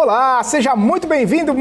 Olá, seja muito bem-vindo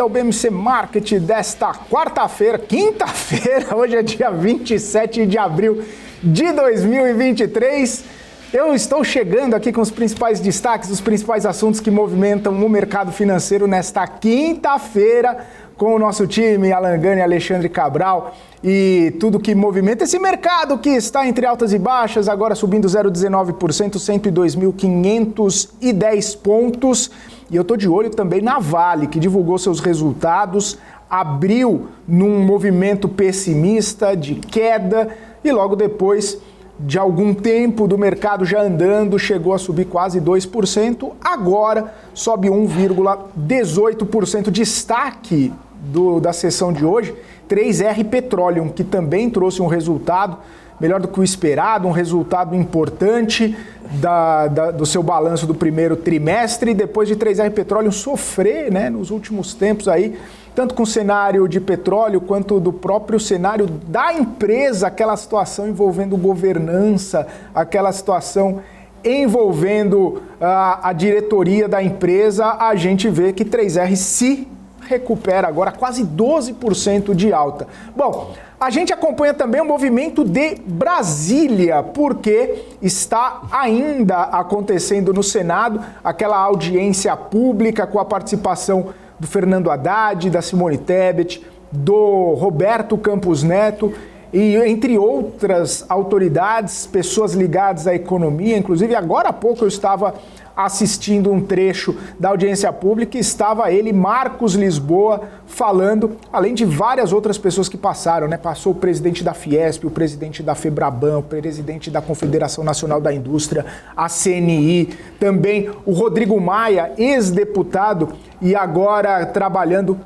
ao BMC Market desta quarta-feira, quinta-feira, hoje é dia 27 de abril de 2023. Eu estou chegando aqui com os principais destaques, os principais assuntos que movimentam o mercado financeiro nesta quinta-feira, com o nosso time, Alan Gani e Alexandre Cabral, e tudo que movimenta esse mercado que está entre altas e baixas, agora subindo 0,19%, 102.510 pontos. E eu estou de olho também na Vale, que divulgou seus resultados, abriu num movimento pessimista de queda e logo depois de algum tempo do mercado já andando, chegou a subir quase 2%, agora sobe 1,18%. Destaque da sessão de hoje, 3R Petroleum, que também trouxe um resultado melhor do que o esperado, um resultado importante do seu balanço do primeiro trimestre, depois de 3R Petroleum sofrer, né, nos últimos tempos aí, tanto com o cenário de petróleo quanto do próprio cenário da empresa, aquela situação envolvendo governança, aquela situação envolvendo a diretoria da empresa, a gente vê que 3R se recupera agora quase 12% de alta. Bom, a gente acompanha também o movimento de Brasília, porque está ainda acontecendo no Senado aquela audiência pública com a participação do Fernando Haddad, da Simone Tebet, do Roberto Campos Neto e entre outras autoridades, pessoas ligadas à economia. Inclusive, agora há pouco eu estava assistindo um trecho da audiência pública e estava ele, Marcos Lisboa, falando, além de várias outras pessoas que passaram, né? Passou o presidente da Fiesp, o presidente da Febraban, o presidente da Confederação Nacional da Indústria, a CNI, também o Rodrigo Maia, ex-deputado e agora trabalhando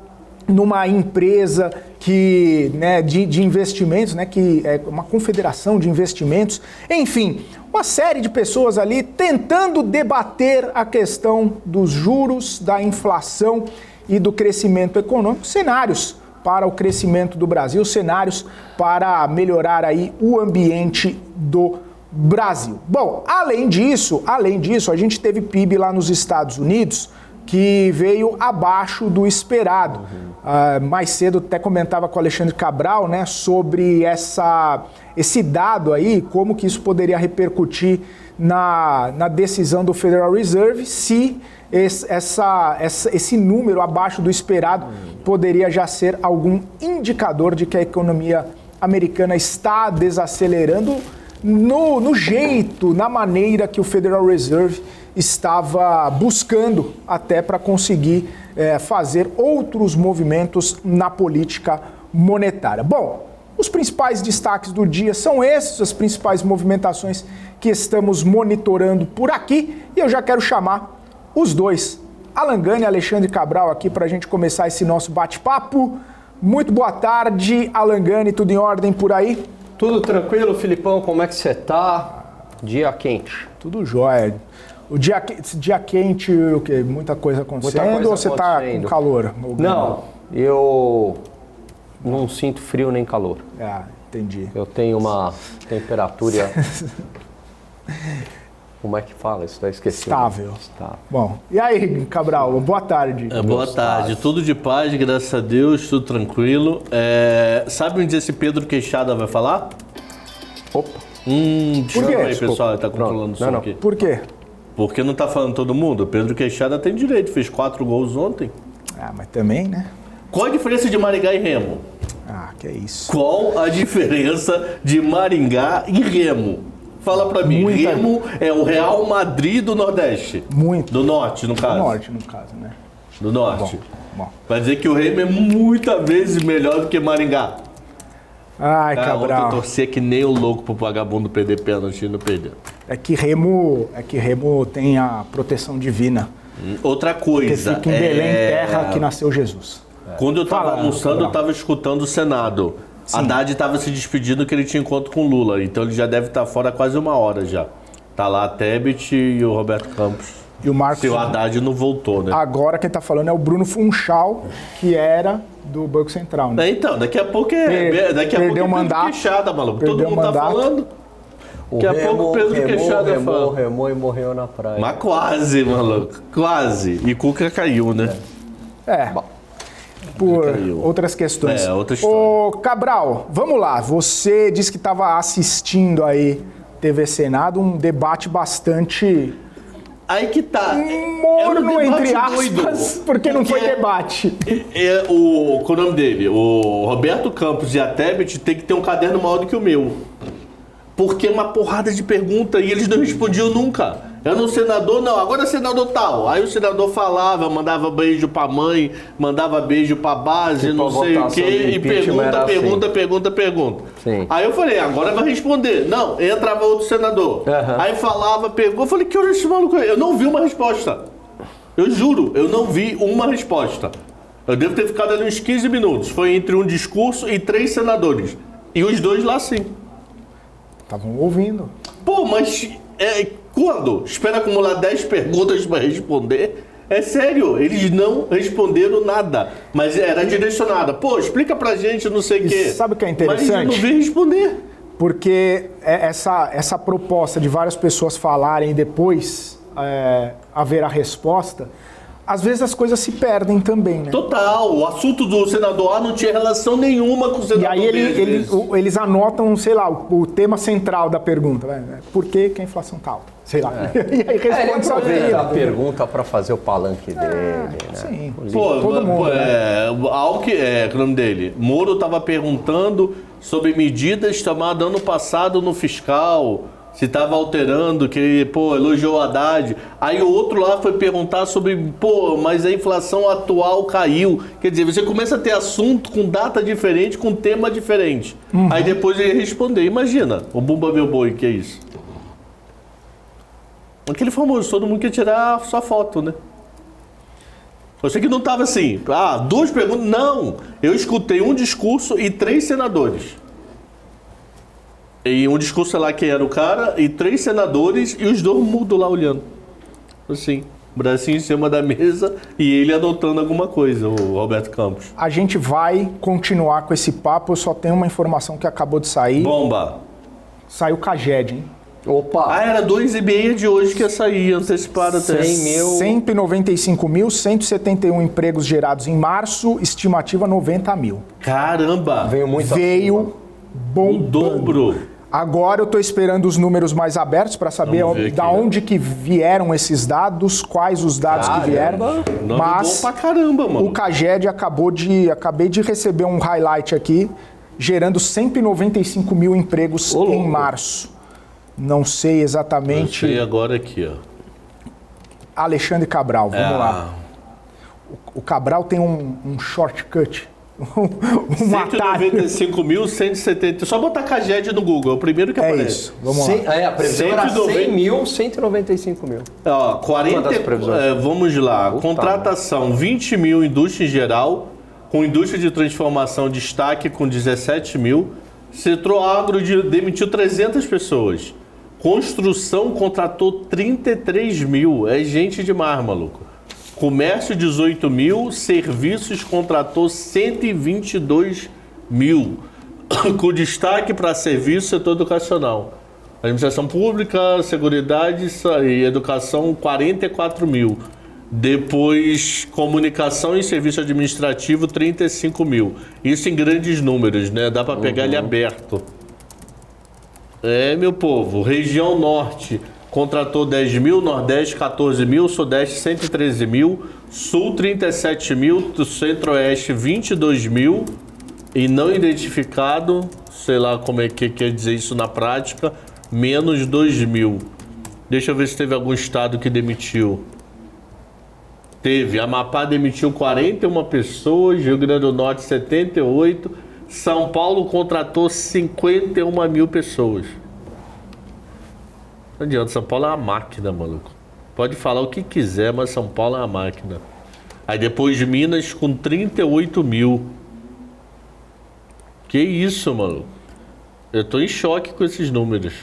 numa empresa que, né, de investimentos, né, que é uma confederação de investimentos, enfim, uma série de pessoas ali tentando debater a questão dos juros, da inflação e do crescimento econômico, cenários para o crescimento do Brasil, cenários para melhorar aí o ambiente do Brasil. Bom, além disso, a gente teve PIB lá nos Estados Unidos, que veio abaixo do esperado. Mais cedo até comentava com o Alexandre Cabral, né, sobre esse dado aí, como que isso poderia repercutir na decisão do Federal Reserve, se esse número abaixo do esperado poderia já ser algum indicador de que a economia americana está desacelerando no jeito, na maneira que o Federal Reserve estava buscando até para conseguir fazer outros movimentos na política monetária. Bom, os principais destaques do dia são esses, as principais movimentações que estamos monitorando por aqui, e eu já quero chamar os dois, Alan Gani e Alexandre Cabral, aqui para a gente começar esse nosso bate-papo. Muito boa tarde, Alan Gani, tudo em ordem por aí? Tudo tranquilo, Filipão, como é que você tá? Dia quente. Tudo jóia. O dia quente, o quê? Muita coisa acontecendo ou você tá com calor? Não, eu não sinto frio nem calor. Entendi. Eu tenho uma temperatura... Como é que fala? Isso daí esqueci. Estável. Bom, e aí, Cabral, boa tarde. Boa tarde, tudo de paz, graças a Deus, tudo tranquilo. Sabe onde esse Pedro Queixada vai falar? Opa. Por quê? Aí, pessoal, tá controlando o som aqui. Por quê? Porque não tá falando todo mundo? O Pedro Queixada tem direito, fez 4 gols ontem. Mas também, né? Qual a diferença de Maringá e Remo? Que é isso. Qual a diferença de Maringá e Remo? Fala pra mim, Remo é o Real Madrid do Nordeste? Muito. Do Norte, no caso? Do Norte, no caso, né? Do Norte. Bom. Vai dizer que o Remo é muitas vezes melhor do que Maringá. Cabral. Ontem torcer que nem o louco pro vagabundo perder pênalti e não perder. É que Remo tem a proteção divina. Outra coisa. Porque fica em Belém, terra que nasceu Jesus. Quando eu tava almoçando, eu tava escutando o Senado. Sim. Haddad estava se despedindo que ele tinha encontro com Lula, então ele já deve estar fora há quase 1 hora já. Tá lá a Tebet e o Roberto Campos. E o Marcos... Se o Haddad não voltou, né? Agora quem tá falando é o Bruno Funchal, que era do Banco Central, né? Então, daqui a pouco perdeu o mandato. Queixada, maluco. Todo mundo tá falando. Daqui a pouco Pedro Queixada fala. Remou e morreu na praia. Mas quase, maluco. Quase. E Cuca caiu, né? Por outras questões. Outra história. Ô, Cabral, vamos lá. Você disse que estava assistindo aí TV Senado, um debate bastante Aí que tá. morno, entre aspas, porque não foi debate. Qual o nome dele? O Roberto Campos e a Tebet tem que ter um caderno maior do que o meu. Porque é uma porrada de pergunta e eles não respondiam nunca. Eu não senador, não, agora é senador tal. Aí o senador falava, mandava beijo pra mãe, mandava beijo pra base, Tipo, não sei o quê, e pergunta. Sim. Aí eu falei, agora vai responder. Não, entrava outro senador. Aí falava, pergunta, eu falei, que hora esse maluco? Eu não vi uma resposta. Eu juro, eu não vi uma resposta. Eu devo ter ficado ali uns 15 minutos. Foi entre um discurso e 3 senadores. E os 2 lá sim. Estavam ouvindo. Pô, mas quando? Espera acumular 10 perguntas para responder? É sério, eles não responderam nada. Mas era direcionada. Pô, explica pra gente, não sei o quê. Sabe o que é interessante? Mas eu não vi responder. Porque essa proposta de várias pessoas falarem e depois haver a resposta, às vezes as coisas se perdem também, né? Total. O assunto do senador A não tinha relação nenhuma com o senador E aí B. eles anotam, sei lá, o tema central da pergunta. Por que a inflação tá alta? Sei lá. E aí Ele responde aproveita a pergunta para fazer o palanque dele, né? Sim. Todo mundo, o nome dele? Moro estava perguntando sobre medidas tomadas ano passado no fiscal, se estava alterando, que, elogiou o Haddad. Aí o outro lá foi perguntar sobre, mas a inflação atual caiu. Quer dizer, você começa a ter assunto com data diferente, com tema diferente. Aí depois ele ia responder. Imagina, o Bumba Meu Boi, que é isso? Aquele famoso, todo mundo quer tirar sua foto, né? Eu sei que não estava assim, 2 perguntas. Não, eu escutei um discurso e 3 senadores. E um discurso lá quem era o cara, e 3 senadores, e os 2 mudos lá olhando. Assim, bracinho em cima da mesa e ele anotando alguma coisa, o Roberto Campos. A gente vai continuar com esse papo, eu só tenho uma informação que acabou de sair. Bomba! Saiu o Caged, hein? Opa! Era 2,5 de hoje que ia sair, antecipado até. 195.171 empregos gerados em março, estimativa 90 mil. Caramba! Veio bombando. O dobro. Agora eu estou esperando os números mais abertos para saber da onde que vieram esses dados, quais os dados que vieram. Mas bom pra caramba, mano. O Caged acabei de receber um highlight aqui, gerando 195 mil empregos em março. Não sei exatamente. Eu sei agora aqui, ó. Alexandre Cabral, vamos lá. O Cabral tem um shortcut. 195.170. Só botar Caged no Google, é o primeiro que aparece. É isso, vamos lá. A previsão era 100.195 mil. Ó, 40, vamos lá. Contratação, 20 mil indústria em geral, com indústria de transformação destaque com 17 mil. Setor agro demitiu 300 pessoas. Construção contratou 33 mil. É gente demais, maluco. Comércio, 18 mil. Serviços contratou 122 mil. Com destaque para serviço setor educacional. Administração pública, seguridade e educação, 44 mil. Depois, comunicação e serviço administrativo, 35 mil. Isso em grandes números, né? Dá para pegar ele aberto. Meu povo. Região Norte contratou 10 mil, Nordeste 14 mil, Sudeste 113 mil, Sul 37 mil, Centro-Oeste 22 mil e não identificado, sei lá como é que quer dizer isso na prática, menos 2 mil. Deixa eu ver se teve algum estado que demitiu. Teve, Amapá demitiu 41 pessoas, Rio Grande do Norte 78, São Paulo contratou 51 mil pessoas. Não adianta, São Paulo é uma máquina, maluco. Pode falar o que quiser, mas São Paulo é uma máquina. Aí depois Minas com 38 mil. Que isso, maluco? Eu tô em choque com esses números.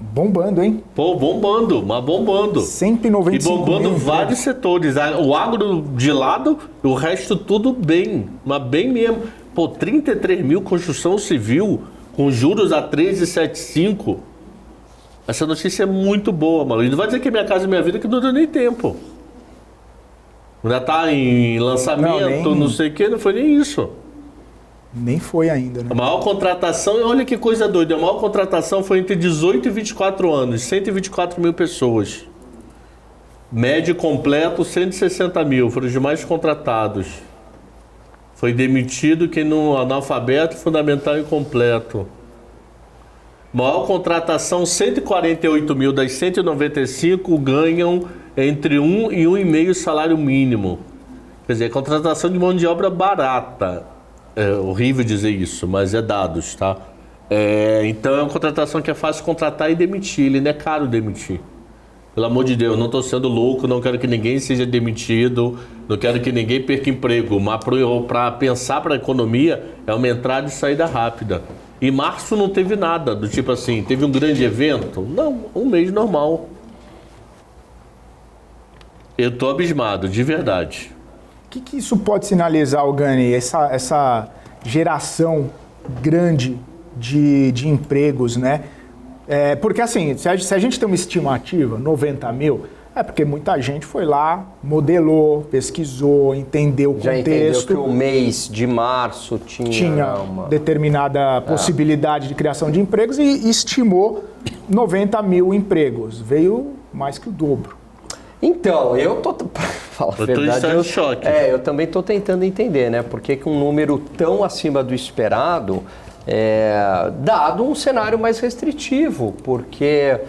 Bombando, hein? Bombando, mas bombando. 195 e bombando mil vários setores. O agro de lado, o resto tudo bem, mas bem mesmo. 33 mil construção civil, com juros a 13,75. Essa notícia é muito boa, mano. E não vai dizer que é Minha Casa Minha Vida, que não deu nem tempo. Já tá em lançamento, não sei o que, não foi nem isso. Nem foi ainda, né? A maior contratação, olha que coisa doida, a maior contratação foi entre 18 e 24 anos, 124 mil pessoas. Médio completo, 160 mil, foram os mais contratados. Foi demitido quem não analfabeto, fundamental e incompleto. Maior contratação, 148 mil das 195 ganham entre 1 e 1,5 salário mínimo. Quer dizer, contratação de mão de obra barata. É horrível dizer isso, mas é dados, tá? Então é uma contratação que é fácil contratar e demitir. Ele não é caro demitir. Pelo amor de Deus, não estou sendo louco, não quero que ninguém seja demitido, não quero que ninguém perca emprego. Mas para pensar para a economia é uma entrada e saída rápida. Em março não teve nada, do tipo assim, teve um grande evento? Não, um mês normal. Eu estou abismado, de verdade. O que isso pode sinalizar, Gani? Essa geração grande de empregos, né? Porque assim, se a gente tem uma estimativa, 90 mil, é porque muita gente foi lá, modelou, pesquisou, entendeu o contexto. Já entendeu que o mês de março tinha uma determinada possibilidade de criação de empregos e estimou 90 mil empregos. Veio mais que o dobro. Então, eu tô... Pra falar a verdade, em choque. Eu também estou tentando entender, né? Por que um número tão acima do esperado, dado um cenário mais restritivo, porque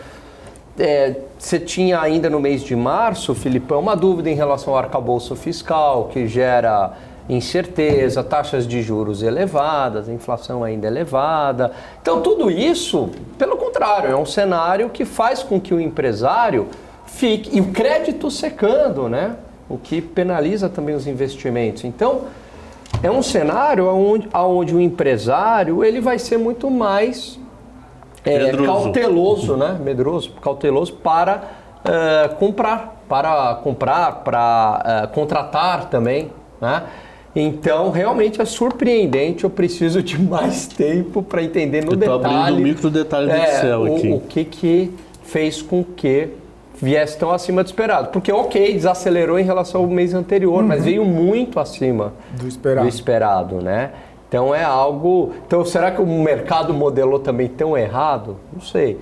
você tinha ainda no mês de março, Filipão, uma dúvida em relação ao arcabouço fiscal, que gera incerteza, taxas de juros elevadas, a inflação ainda elevada. Então, tudo isso, pelo contrário, é um cenário que faz com que o empresário fique... E o crédito secando, né? O que penaliza também os investimentos. Então, é um cenário onde o empresário ele vai ser muito mais cauteloso, né? Medroso, cauteloso para comprar, para contratar também, né? Então, realmente é surpreendente. Eu preciso de mais tempo para entender no detalhe. Estou abrindo o micro detalhe do Excel aqui. O que fez com que viesse tão acima do esperado. Porque, desacelerou em relação ao mês anterior, mas veio muito acima do esperado, né? Então é algo... Então será que o mercado modelou também tão errado? Não sei.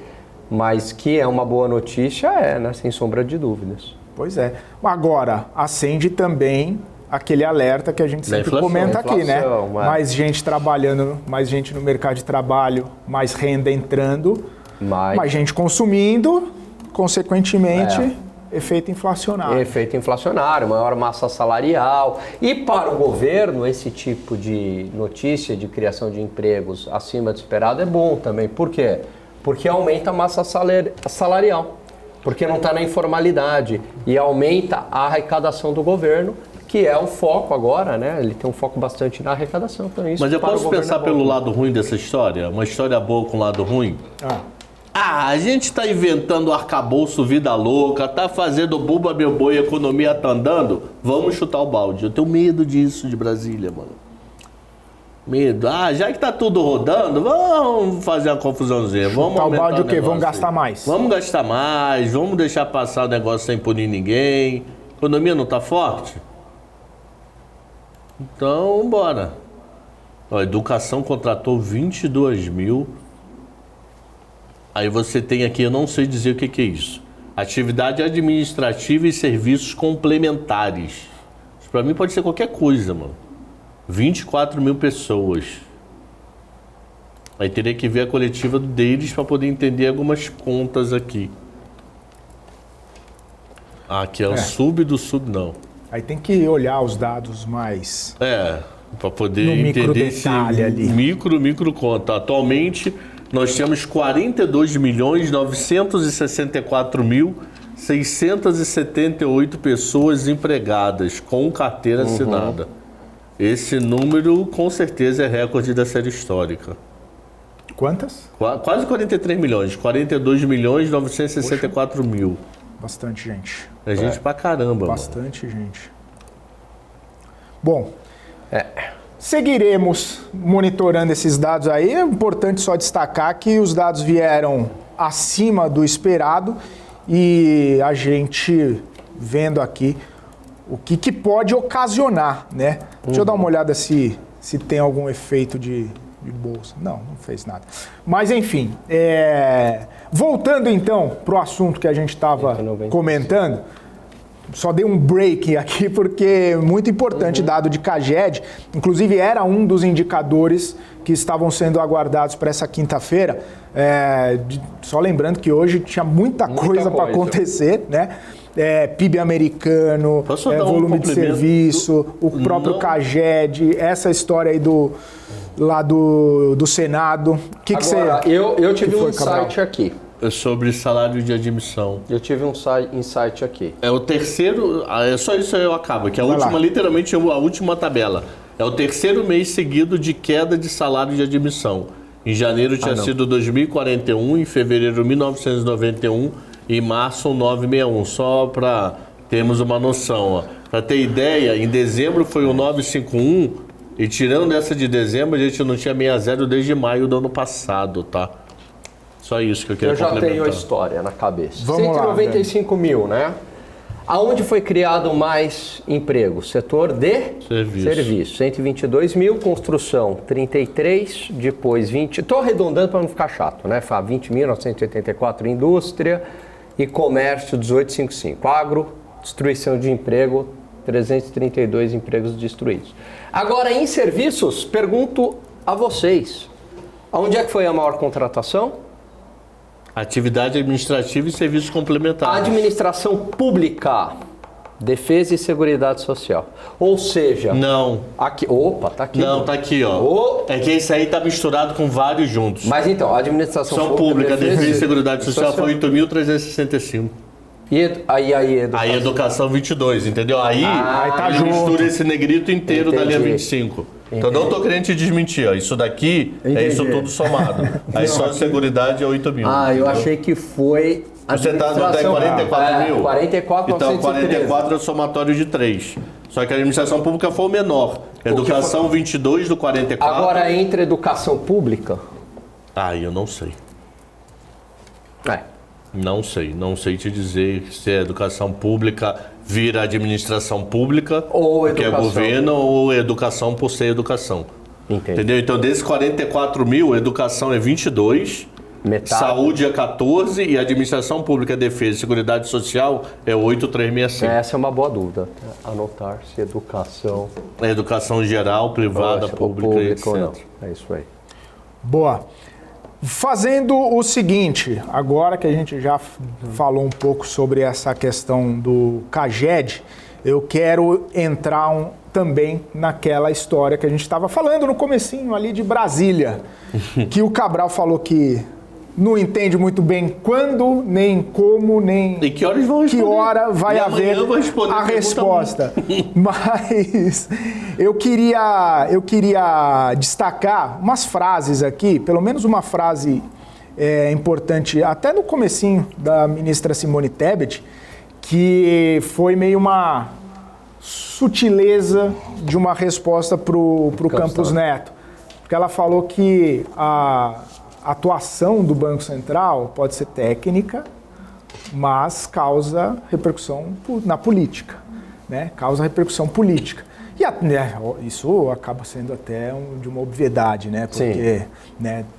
Mas que é uma boa notícia, né? Sem sombra de dúvidas. Pois é. Agora, acende também aquele alerta que a gente sempre comenta aqui, né? Mais gente trabalhando, mais gente no mercado de trabalho, mais renda entrando, mais gente consumindo... Consequentemente, efeito inflacionário. Efeito inflacionário, maior massa salarial. E para o governo, esse tipo de notícia de criação de empregos acima do esperado é bom também. Por quê? Porque aumenta a massa salarial. Porque não está na informalidade. E aumenta a arrecadação do governo, que é o foco agora, né? Ele tem um foco bastante na arrecadação. Então, isso. Mas eu posso pensar pelo lado ruim dessa história? Uma história boa com lado ruim? A gente está inventando arcabouço vida louca, tá fazendo buba meu boi, a economia tá andando, vamos chutar o balde. Eu tenho medo disso de Brasília, mano. Medo. Já que tá tudo rodando, vamos fazer uma confusãozinha. Vamos aumentar o balde o quê? Vamos gastar mais. Vamos gastar mais, vamos deixar passar o negócio sem punir ninguém. A economia não tá forte? Então, bora. A educação contratou 22 mil. Aí você tem aqui, eu não sei dizer o que é isso. Atividade administrativa e serviços complementares. Isso pra mim pode ser qualquer coisa, mano. 24 mil pessoas. Aí teria que ver a coletiva deles para poder entender algumas contas aqui. Aqui é o sub do sub, não. Aí tem que olhar os dados mais... para poder entender esse micro conta. Atualmente... Nós temos 42.964.678 pessoas empregadas com carteira assinada. Esse número, com certeza, é recorde da série histórica. Quantas? Quase 43 milhões. 42.964.000. Bastante gente. É gente pra caramba, Bastante gente. Bom... Seguiremos monitorando esses dados aí. É importante só destacar que os dados vieram acima do esperado e a gente vendo aqui o que pode ocasionar, né? Deixa eu dar uma olhada se tem algum efeito de bolsa. Não fez nada. Mas enfim, voltando então para o assunto que a gente estava comentando, só dei um break aqui porque é muito importante dado de CAGED, inclusive era um dos indicadores que estavam sendo aguardados para essa quinta-feira. Só lembrando que hoje tinha muita coisa para acontecer, né? PIB americano, volume de serviço, o próprio CAGED, essa história aí do Senado. Agora, eu tive um insight aqui. Sobre salário de admissão. Eu tive um insight aqui. É o terceiro, só isso aí eu acabo, que é a última, literalmente a última tabela. É o terceiro mês seguido de queda de salário de admissão. Em janeiro tinha sido 2.041, em fevereiro 1.991 e em março 961. Só para termos uma noção. Para ter ideia, em dezembro foi o 951 e tirando essa de dezembro a gente não tinha 60 desde maio do ano passado, tá? Só isso que eu queria complementar. Eu já tenho a história na cabeça. 195 mil, né? Aonde foi criado mais emprego? Setor de serviço. 122 mil, construção 33, depois 20. Estou arredondando para não ficar chato, né? 20.984 indústria e comércio 1855. Agro, destruição de emprego, 332 empregos destruídos. Agora, em serviços, pergunto a vocês, onde é que foi a maior contratação? Atividade administrativa e serviços complementares. Administração pública, defesa e seguridade social. Ou seja... Não. Aqui, opa, tá aqui. Não, tá aqui, ó. É que esse aí tá misturado com vários juntos. Mas então, administração pública, defesa e seguridade social foi 8.365. E aí a educação? Aí educação 22, entendeu? Aí tá ele mistura esse negrito inteiro da linha 25. Então não tô querendo te desmentir, ó. Isso daqui é isso tudo somado. Aí só a seguridade é 8 mil. Eu achei que foi... Você tá no 44 mil? 44, então 44 é o somatório de 3. Só que a administração pública foi o menor. Educação 22 do 44. Agora entre educação pública? Eu não sei. Não sei te dizer se a educação pública vira administração pública, ou que é governo, ou educação por ser educação. Entendi. Entendeu? Então, desses 44 mil, educação é 22, metade. Saúde é 14 e administração pública, defesa e seguridade social é 8.365. Essa é uma boa dúvida. Anotar se educação... É educação geral, privada, pública e etc. Não. É isso aí. Boa. Fazendo o seguinte, agora que a gente já falou um pouco sobre essa questão do CAGED, eu quero entrar também naquela história que a gente estava falando no comecinho ali de Brasília, que o Cabral falou que não entende muito bem quando, nem como, nem e que horas vão responder. Que hora vai haver a resposta. Mas eu queria destacar umas frases aqui, pelo menos uma frase importante, até no comecinho da ministra Simone Tebet, que foi meio uma sutileza de uma resposta para o Campos Neto. Porque ela falou que a atuação do Banco Central pode ser técnica, mas causa repercussão na política, né? Causa repercussão política. E isso acaba sendo até de uma obviedade, né? Porque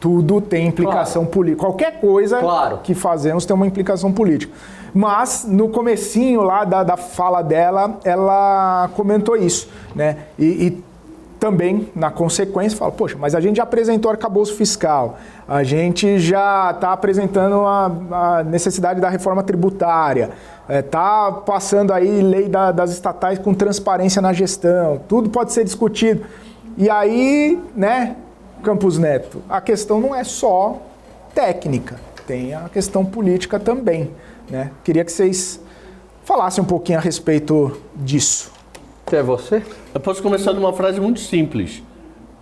tudo tem implicação política. Qualquer coisa que fazemos tem uma implicação política. Mas no comecinho lá da fala dela, ela comentou isso, né? E também, na consequência, fala, poxa, mas a gente já apresentou arcabouço fiscal, a gente já está apresentando a necessidade da reforma tributária, está passando aí lei das estatais com transparência na gestão, tudo pode ser discutido. E aí, né, Campos Neto, a questão não é só técnica, tem a questão política também, né? Queria que vocês falassem um pouquinho a respeito disso. É você? Eu posso começar numa frase muito simples.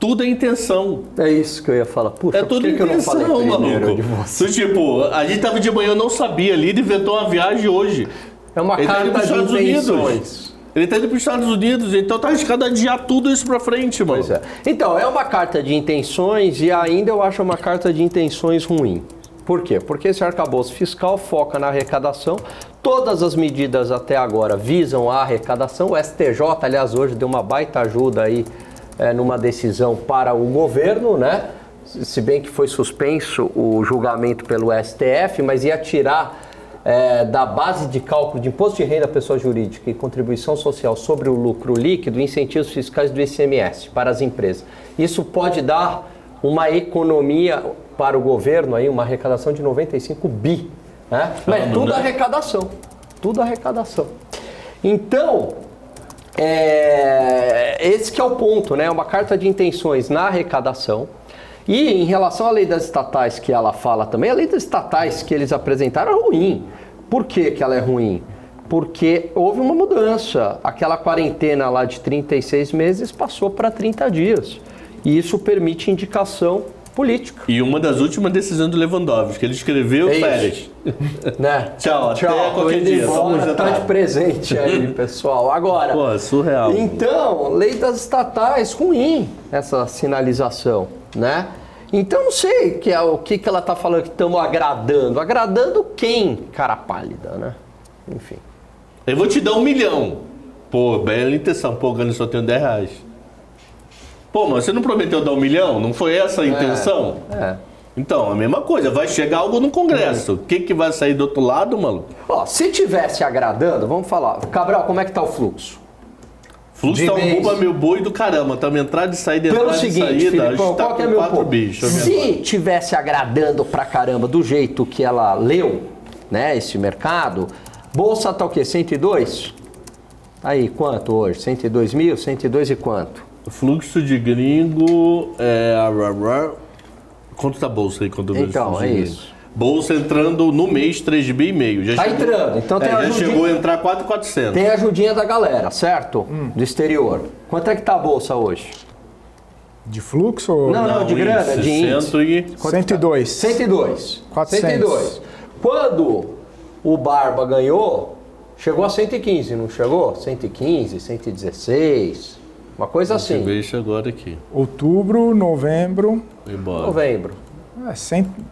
Tudo é intenção. É isso que eu ia falar. Puxa, tudo por que eu não falei primeiro de você? Tipo, a gente tava de manhã, eu não sabia ali, ele inventou uma viagem hoje. É uma carta de intenções. Ele tá indo para os Estados Unidos, então tá arriscado adiar tudo isso para frente, mano. Pois é. Então, é uma carta de intenções e ainda eu acho uma carta de intenções ruim. Por quê? Porque esse arcabouço fiscal foca na arrecadação. Todas as medidas até agora visam a arrecadação. O STJ, aliás, hoje deu uma baita ajuda aí numa decisão para o governo, né? Se bem que foi suspenso o julgamento pelo STF, mas ia tirar da base de cálculo de imposto de renda à pessoa jurídica e contribuição social sobre o lucro líquido incentivos fiscais do ICMS para as empresas. Isso pode dar uma economia para o governo, aí, uma arrecadação de 95 bi. Né? Mas tudo arrecadação. Tudo arrecadação. Então, esse que é o ponto, né? Uma carta de intenções na arrecadação. E em relação à lei das estatais que ela fala também, a lei das estatais que eles apresentaram é ruim. Por que que ela é ruim? Porque houve uma mudança. Aquela quarentena lá de 36 meses passou para 30 dias. E isso permite indicação política. E uma das últimas decisões do Lewandowski, que ele escreveu férias. Né? Tchau, até qualquer dia. Tá de presente aí, pessoal. Agora, pô, surreal. Então, lei das estatais, ruim essa sinalização, né? Então, não sei o que ela tá falando que estamos agradando. Agradando quem, cara pálida, né? Enfim. Eu vou te dar 1 milhão. Pô, bela intenção. Pô, Gani, só tenho 10 reais. Pô, mas você não prometeu dar 1 milhão? Não foi essa a intenção? Então, a mesma coisa. Vai chegar algo no Congresso. O que vai sair do outro lado, maluco? Ó, se tivesse agradando, vamos falar. Cabral, como é que tá o fluxo? Fluxo tá um buba meu boi do caramba. Estamos entrada e saída, Pelo entrada seguinte, e saída. Filipão, tá qual que é com meu 4 ponto? bichos. Se tivesse agradando pra caramba do jeito que ela leu, né, esse mercado, bolsa tá o quê? 102? Aí, quanto hoje? 102 mil? 102 e quanto? Fluxo de gringo quanto tá a bolsa aí? Quando então, é isso. Bolsa entrando no mês 3,5 bi. Já tá chegou, entrando, então tem já chegou a entrar 4.400. Tem a ajudinha da galera, certo? Do exterior. Quanto é que tá a bolsa hoje? De fluxo? Ou... Não, de grana, de índice. 102. 102. 400. 102. Quando o Barba ganhou, chegou a 115, não chegou? 115, 116, uma coisa assim. Deixa agora aqui. Outubro, novembro. Novembro.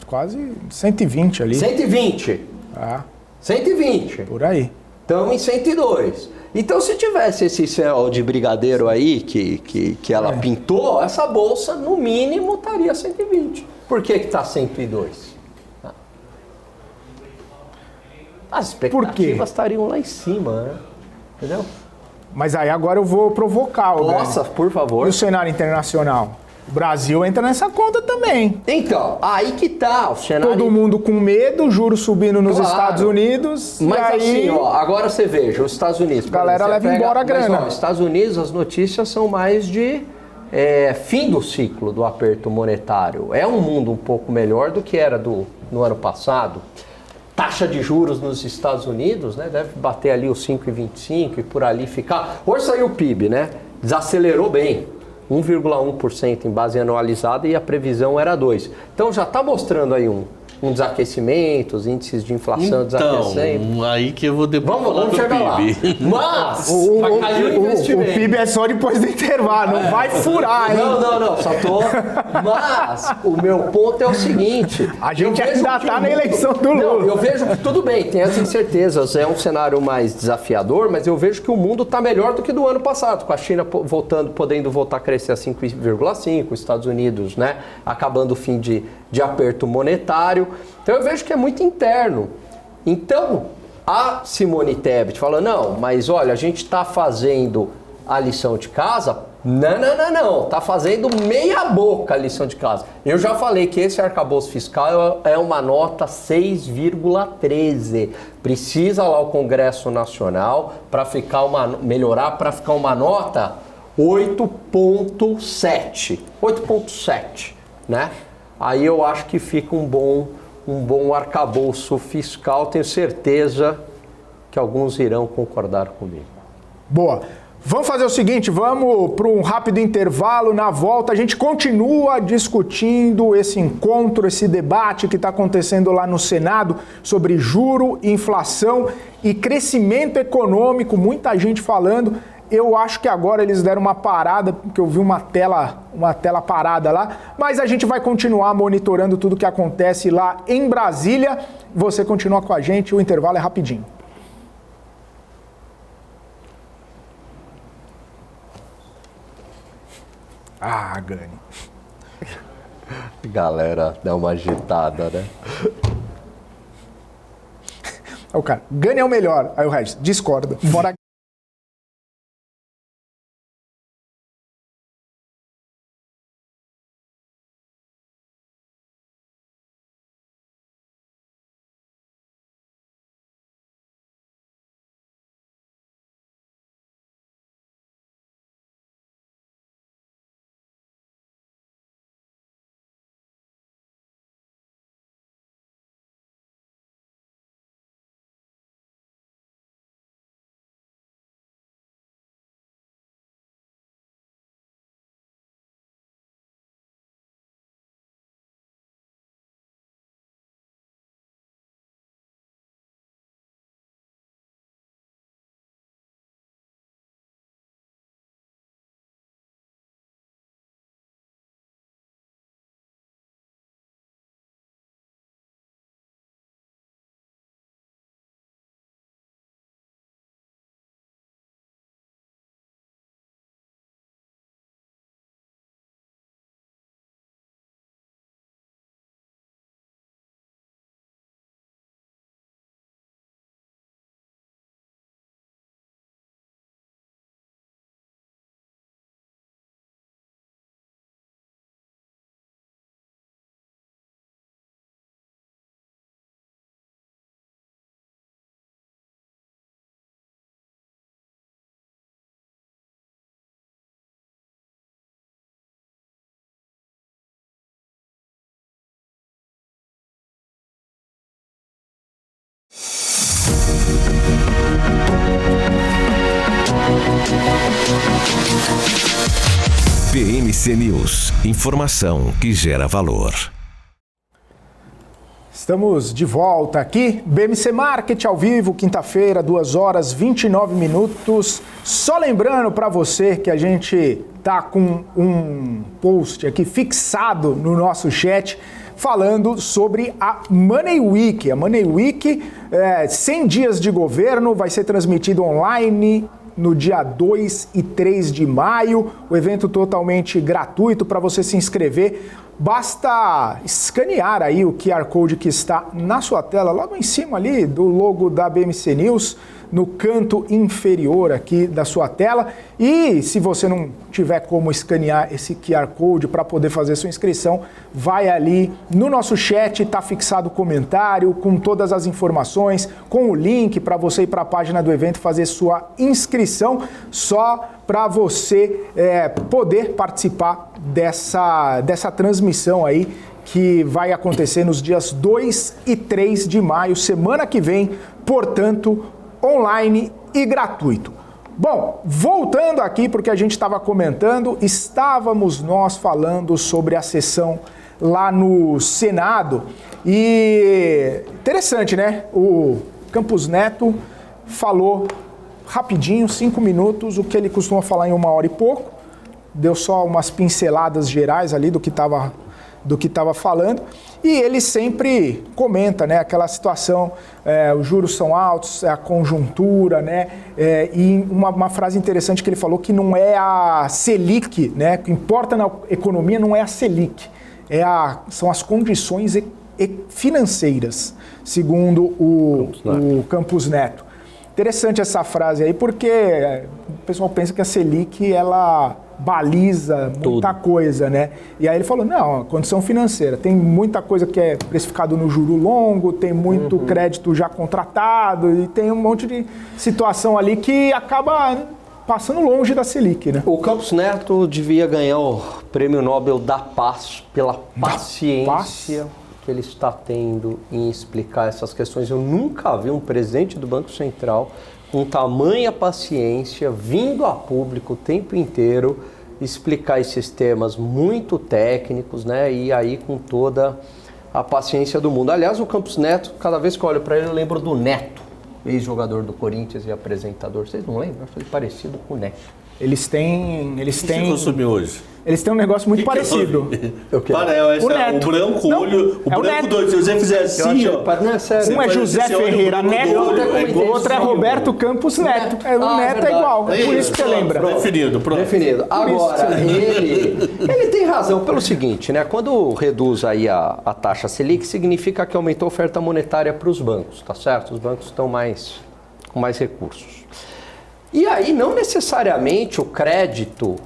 Quase 120 ali. 120. 120. Por aí. Estamos em 102. Então, se tivesse esse céu de brigadeiro aí que ela pintou, essa bolsa, no mínimo, estaria 120. Por que está 102? As expectativas estariam lá em cima, né? Entendeu? Mas aí agora eu vou provocar o Nossa, por favor. E o cenário internacional? O Brasil entra nessa conta também. Então, aí que tá o cenário. Todo mundo com medo, juros subindo nos Estados Unidos. Mas e aí... assim, ó, agora você veja, os Estados Unidos. A galera leva embora a grana. Mas, ó, os Estados Unidos, as notícias são mais de fim do ciclo do aperto monetário. É um mundo um pouco melhor do que era no ano passado. Taxa de juros nos Estados Unidos, né, deve bater ali os 5,25 e por ali ficar. Hoje saiu o PIB, né? Desacelerou bem. 1,1% em base anualizada e a previsão era 2%. Então já está mostrando aí um desaquecimento, os índices de inflação desaquecendo. Então, aí que eu vou depois vamos chegar lá. Mas o PIB é só depois do intervalo, não vai furar, hein? Não, só tô... Mas o meu ponto é o seguinte... A gente ainda está na eleição do Lula. Não, eu vejo que tudo bem, tem as incertezas, é um cenário mais desafiador, mas eu vejo que o mundo está melhor do que do ano passado, com a China podendo voltar a crescer a 5,5%, os Estados Unidos, né, acabando o fim de aperto monetário. Então eu vejo que é muito interno. Então, a Simone Tebet falou, não, mas olha, a gente está fazendo a lição de casa. Não, está fazendo meia boca a lição de casa. Eu já falei que esse arcabouço fiscal é uma nota 6,13. Precisa lá o Congresso Nacional para melhorar para ficar uma nota 8,7. 8,7, né? Aí eu acho que fica um bom arcabouço fiscal. Tenho certeza que alguns irão concordar comigo. Boa. Vamos fazer o seguinte, vamos para um rápido intervalo. Na volta a gente continua discutindo esse encontro, esse debate que está acontecendo lá no Senado sobre juro, inflação e crescimento econômico. Muita gente falando Eu acho que agora eles deram uma parada, porque eu vi uma tela parada lá, mas a gente vai continuar monitorando tudo que acontece lá em Brasília. Você continua com a gente, o intervalo é rapidinho. Ah, Gani. Galera, dá uma agitada, né? O cara, Gani é o melhor. Aí o Regis, discorda. Bora. BMC News, informação que gera valor. Estamos de volta aqui, BMC Market ao vivo, quinta-feira, 2h29. Só lembrando para você que a gente tá com um post aqui fixado no nosso chat falando sobre a Money Week. A Money Week, 100 dias de governo, vai ser transmitido online no dia 2 e 3 de maio, o evento totalmente gratuito. Para você se inscrever, basta escanear aí o QR Code que está na sua tela, logo em cima ali do logo da BMC News, no canto inferior aqui da sua tela. E se você não tiver como escanear esse QR Code para poder fazer sua inscrição, vai ali no nosso chat, está fixado o comentário com todas as informações, com o link para você ir para a página do evento fazer sua inscrição, só para você poder participar dessa transmissão aí que vai acontecer nos dias 2 e 3 de maio, semana que vem, portanto, online e gratuito. Bom, voltando aqui porque a gente estava comentando, estávamos nós falando sobre a sessão lá no Senado e interessante, né? O Campos Neto falou rapidinho, 5 minutos, o que ele costuma falar em 1 hora e pouco, deu só umas pinceladas gerais ali do que estava falando, e ele sempre comenta, né, aquela situação, os juros são altos, a conjuntura, né, e uma frase interessante que ele falou que não é a Selic, né, o que importa na economia não é a Selic, são as condições financeiras, segundo o Campos Neto. Interessante essa frase aí, porque o pessoal pensa que a Selic, ela baliza muita coisa, né? E aí ele falou, não, a condição financeira, tem muita coisa que é precificado no juro longo, tem muito crédito já contratado e tem um monte de situação ali que acaba passando longe da Selic, né? O Campos Neto devia ganhar o Prêmio Nobel da Paz pela paciência que ele está tendo em explicar essas questões. Eu nunca vi um presidente do Banco Central com tamanha paciência, vindo a público o tempo inteiro, explicar esses temas muito técnicos, né? E aí com toda a paciência do mundo. Aliás, o Campos Neto, cada vez que eu olho para ele, eu lembro do Neto, ex-jogador do Corinthians e apresentador. Vocês não lembram? Foi parecido com o Neto. Eles têm... O que você consumiu hoje? Eles têm um negócio muito parecido. O Neto. O branco, Não, olho... O é o branco Neto. dois. Se você fizer assim, ó... Não, é sério. Um é José Ferreira Neto, o outro é Roberto Campos Neto. O Neto é igual, por isso que você lembra. Definido, pronto. Definido. Agora, ele tem razão pelo seguinte, né? Quando reduz aí a taxa Selic, significa que aumentou a oferta monetária para os bancos, tá certo? Os bancos estão com mais recursos. E aí, não necessariamente o crédito,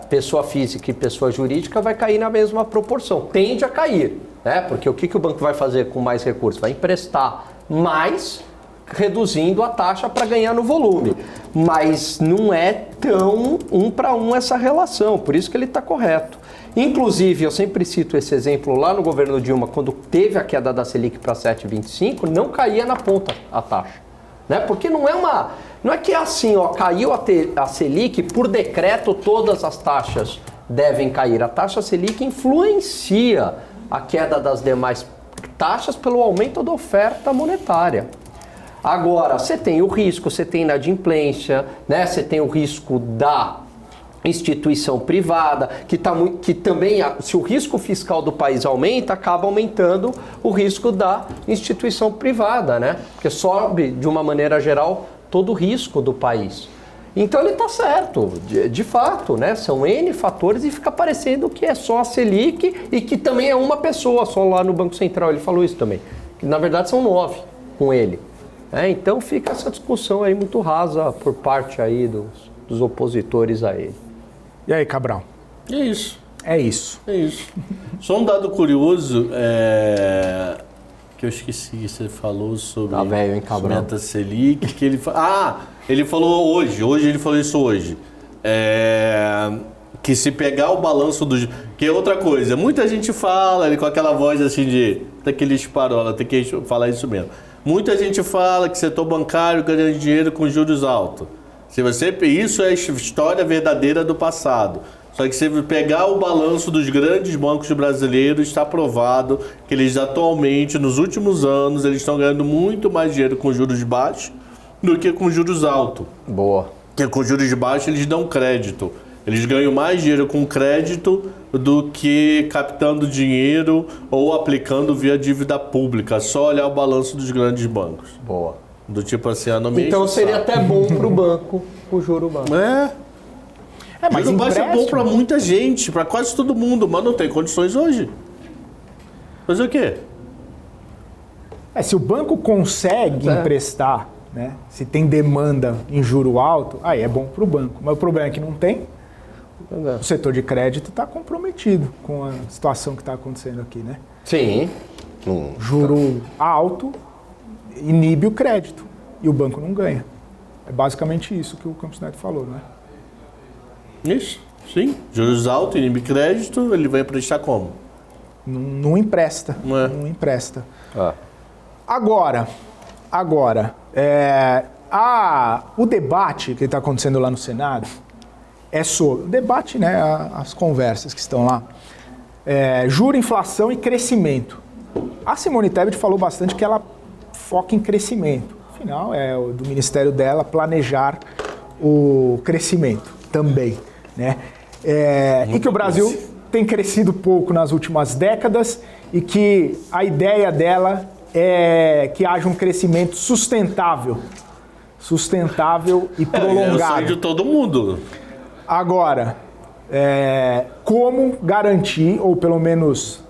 pessoa física e pessoa jurídica, vai cair na mesma proporção. Tende a cair, né? Porque o que o banco vai fazer com mais recursos? Vai emprestar mais, reduzindo a taxa para ganhar no volume. Mas não é tão 1 para 1 essa relação, por isso que ele está correto. Inclusive, eu sempre cito esse exemplo lá no governo Dilma, quando teve a queda da Selic para 7,25, não caía na ponta a taxa. Né? Porque não é que é assim, ó, caiu a Selic, por decreto todas as taxas devem cair. A taxa Selic influencia a queda das demais taxas pelo aumento da oferta monetária. Agora, você tem o risco, você tem inadimplência, né? Você tem o risco da instituição privada, que também, se o risco fiscal do país aumenta, acaba aumentando o risco da instituição privada, né? Porque sobe, de uma maneira geral, todo o risco do país. Então ele está certo, de fato, né? São N fatores e fica parecendo que é só a Selic e que também é uma pessoa só lá no Banco Central, ele falou isso também. Que na verdade são 9 com ele. Então fica essa discussão aí muito rasa por parte aí dos opositores a ele. E aí, Cabral? É isso. É isso. É isso. Só um dado curioso, que eu esqueci, você falou sobre tá velho, hein, Cabral? meta Selic, que ele falou hoje ele falou isso hoje, que se pegar o balanço dos... Que é outra coisa, muita gente fala, ele com aquela voz assim daquele esparola, tem que falar isso mesmo. Muita gente fala que setor bancário ganha dinheiro com juros altos. Isso é história verdadeira do passado. Só que se você pegar o balanço dos grandes bancos brasileiros, está provado que eles atualmente, nos últimos anos, eles estão ganhando muito mais dinheiro com juros baixos do que com juros altos. Boa. Porque com juros baixos eles dão crédito. Eles ganham mais dinheiro com crédito do que captando dinheiro ou aplicando via dívida pública. Só olhar o balanço dos grandes bancos. Boa. Do tipo assim, não me Então seria até bom para o banco o juro baixo. Mas juro baixo é bom para muita gente, para quase todo mundo, mas não tem condições hoje. Fazer o quê? Se o banco consegue emprestar, né? Se tem demanda em juro alto, aí é bom para o banco. Mas o problema é que não tem. O setor de crédito está comprometido com a situação que está acontecendo aqui, né? Sim. Juro alto inibe o crédito e o banco não ganha. É basicamente isso que o Campos Neto falou, não é? Isso, sim. Juros altos, inibe crédito, ele vai emprestar como? Não empresta. Não empresta. Agora, o debate que está acontecendo lá no Senado é sobre... O debate, né? As conversas que estão lá. Juro, inflação e crescimento. A Simone Tebet falou bastante que ela foca em crescimento. Afinal, é do ministério dela planejar o crescimento também, né? E que o Brasil tem crescido pouco nas últimas décadas e que a ideia dela é que haja um crescimento sustentável e prolongado. Eu sei de todo mundo. Agora, como garantir, ou pelo menos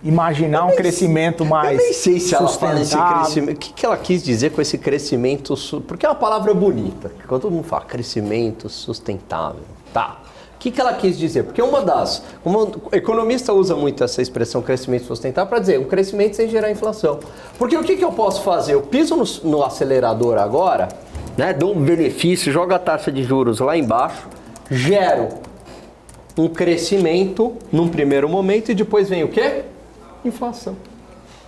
imaginar um crescimento mais Eu nem sei se ela fala esse sustentável. crescimento. O que ela quis dizer com esse crescimento? Porque é uma palavra bonita. Quando todo mundo fala crescimento sustentável. Tá. O que ela quis dizer? Porque o economista usa muito essa expressão crescimento sustentável para dizer um crescimento sem gerar inflação. Porque o que eu posso fazer? Eu piso no acelerador agora, né, dou um benefício, jogo a taxa de juros lá embaixo, gero um crescimento num primeiro momento e depois vem o quê? Inflação,